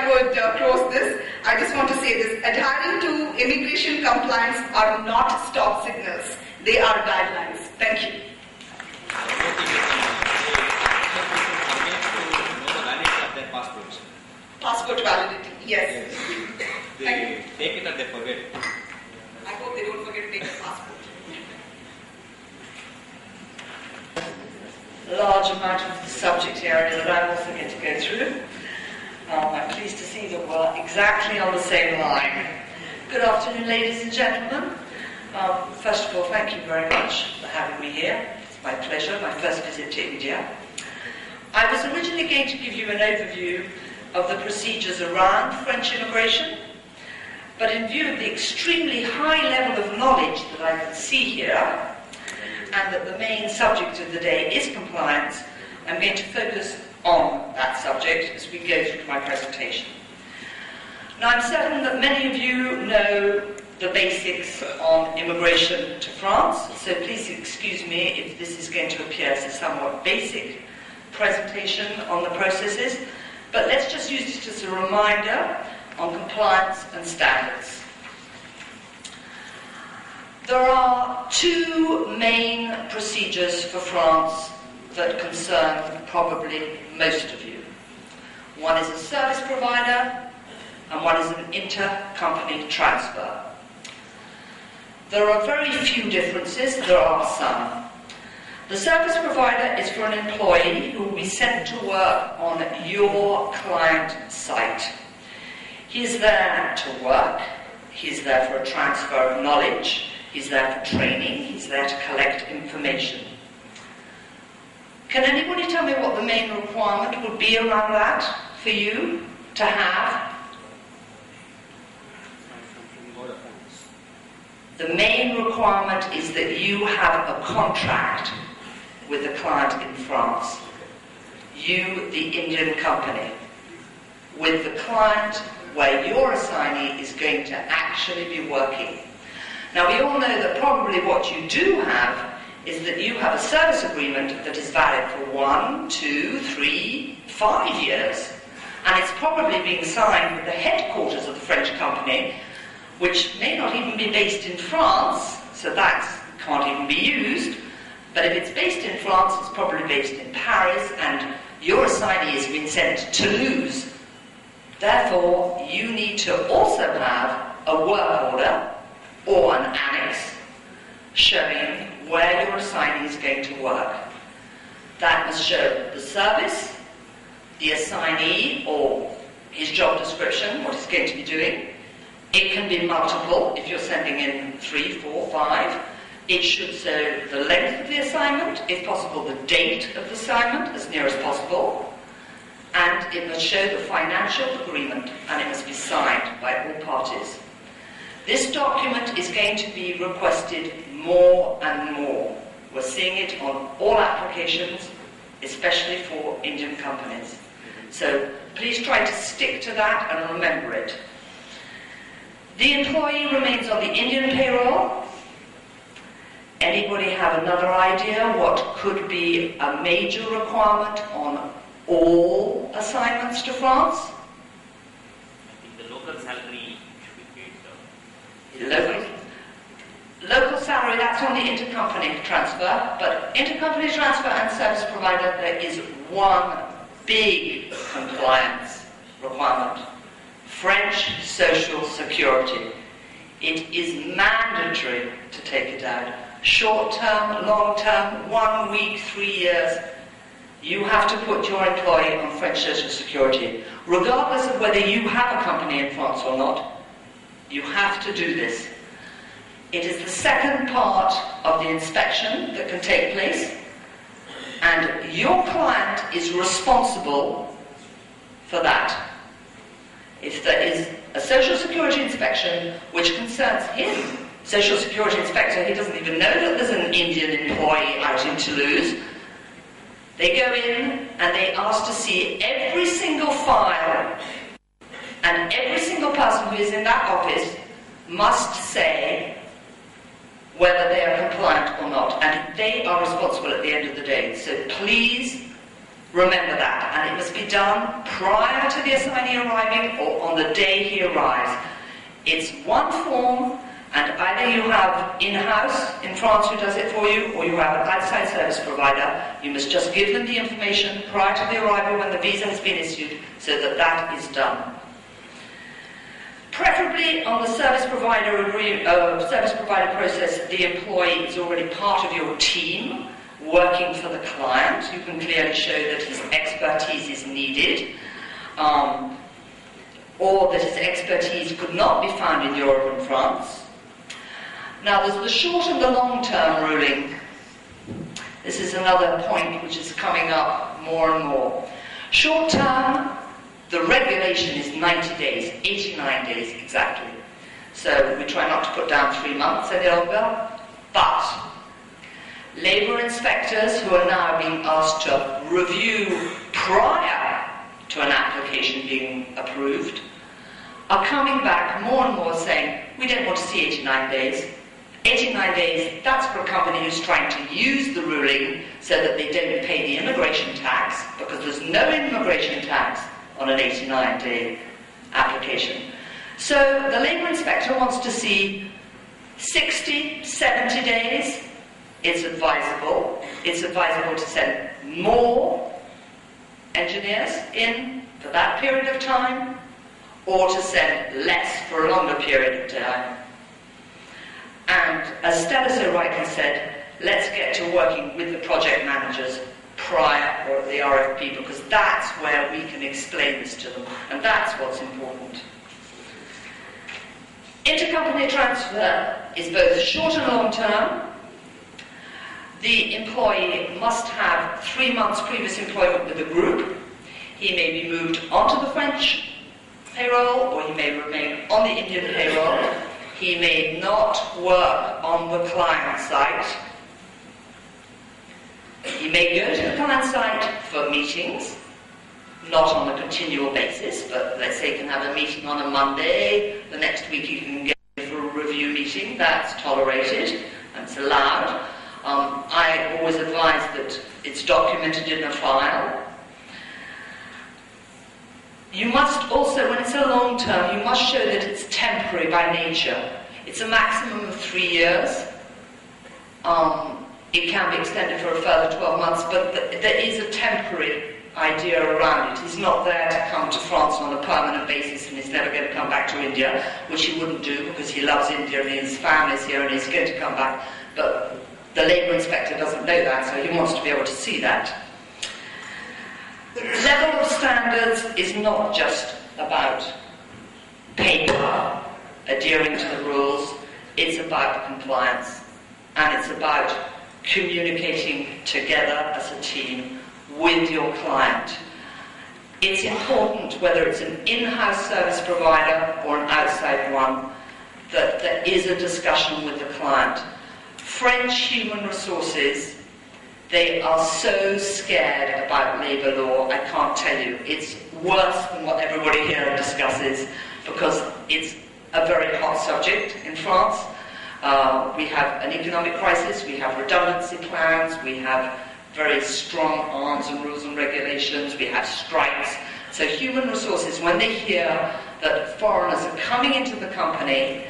I would close this, I just want to say this. Adhering to immigration compliance are not stop signals. They are guidelines. Thank you. Passport validity, yes. They take it and they forget it. I hope they don't forget to take the passport. A large amount of the subject area that I'm also going to go through. I'm pleased to see that we're exactly on the same line. Good afternoon, ladies and gentlemen. First of all, thank you very much for having me here. It's my pleasure, my first visit to India. I was originally going to give you an overview of the procedures around French immigration, but in view of the extremely high level of knowledge that I can see here, and that the main subject of the day is compliance, I'm going to focus on that subject as we go through my presentation. Now, I'm certain that many of you know the basics on immigration to France, so please excuse me if this is going to appear as a somewhat basic presentation on the processes, but let's just use it as a reminder on compliance and standards. There are two main procedures for France that concern probably most of you. One is a service provider, and one is an intercompany transfer. There are very few differences, there are some. The service provider is for an employee who will be sent to work on your client site. He is there to work, he is there for a transfer of knowledge, he's there for training, he's there to collect information. Can anybody tell me what the main requirement would be around that for you to have? The main requirement is that you have a contract with a client in France. You, the Indian company, with the client where your assignee is going to actually be working. Now, we all know that probably what you do have is that you have a service agreement that is valid for 1, 2, 3, 5 years, and it's probably being signed with the headquarters of the French company, which may not even be based in France, so that can't even be used, but if it's based in France, it's probably based in Paris, and your assignee has been sent to Toulouse. Therefore, you need to also have a work order or an annex showing where your assignee is going to work. That must show the service, the assignee or his job description, what he's going to be doing. It can be multiple if you're sending in 3, 4, 5. It should show the length of the assignment, if possible the date of the assignment as near as possible, and it must show the financial agreement, and it must be signed by all parties. This document is going to be requested more and more. We're seeing it on all applications, especially for Indian companies. So please try to stick to that and remember it. The employee remains on the Indian payroll. Anybody have another idea what could be a major requirement on all assignments to France? I think the local salary should be paid. Local salary, that's on the intercompany transfer, but intercompany transfer and service provider, there is one big compliance requirement. French Social Security. It is mandatory to take it out. Short term, long term, 1 week, 3 years. You have to put your employee on French Social Security. Regardless of whether you have a company in France or not, you have to do this. It is the second part of the inspection that can take place, and your client is responsible for that. If there is a Social Security inspection which concerns him, Social Security inspector, he doesn't even know that there's an Indian employee out in Toulouse. They go in and they ask to see every single file, and every single person who is in that office must say whether they are compliant or not, and they are responsible at the end of the day. So please Remember that, and it must be done prior to the assignee arriving or on the day he arrives. It's one form, and either you have in-house in France who does it for you, or you have an outside service provider. You must just give them the information prior to the arrival when the visa has been issued, so that that is done. Preferably on the service provider process, the employee is already part of your team, working for the client. You can clearly show that his expertise is needed, or that his expertise could not be found in Europe and France. Now there's the short and the long-term ruling. This is another point which is coming up more and more. Short-term, the regulation is 90 days, 89 days exactly. So we try not to put down 3 months any longer, but labour inspectors who are now being asked to review prior to an application being approved are coming back more and more saying, we don't want to see 89 days. 89 days, that's for a company who's trying to use the ruling so that they don't pay the immigration tax, because there's no immigration tax on an 89-day application. So the labour inspector wants to see 60, 70 days. It's advisable. It's advisable to send more engineers in for that period of time, or to send less for a longer period of time. And as Stella so rightly said, let's get to working with the project managers prior or the RFP, because that's where we can explain this to them, and that's what's important. Intercompany transfer is both short and long term. The employee must have 3 months previous employment with the group. He may be moved onto the French payroll, or he may remain on the Indian payroll. He may not work on the client site. He may go to the client site for meetings, not on a continual basis, but let's say he can have a meeting on a Monday, the next week you can get for a review meeting. That's tolerated and it's allowed. I always advise that it's documented in a file. You must also, when it's a long term, you must show that it's temporary by nature. It's a maximum of 3 years. It can be extended for a further 12 months, but there is a temporary idea around it. He's not there to come to France on a permanent basis, and he's never going to come back to India, which he wouldn't do because he loves India and his family's here and he's going to come back. But the labour inspector doesn't know that, so he wants to be able to see that. The level of standards is not just about paper, adhering to the rules. It's about compliance, and it's about communicating together as a team with your client. It's important, whether it's an in-house service provider or an outside one, that there is a discussion with the client. French human resources, they are so scared about labour law, I can't tell you. It's worse than what everybody here discusses, because it's a very hot subject in France. We have an economic crisis, we have redundancy plans, we have very strong arms and rules and regulations, we have strikes. So human resources, when they hear that foreigners are coming into the company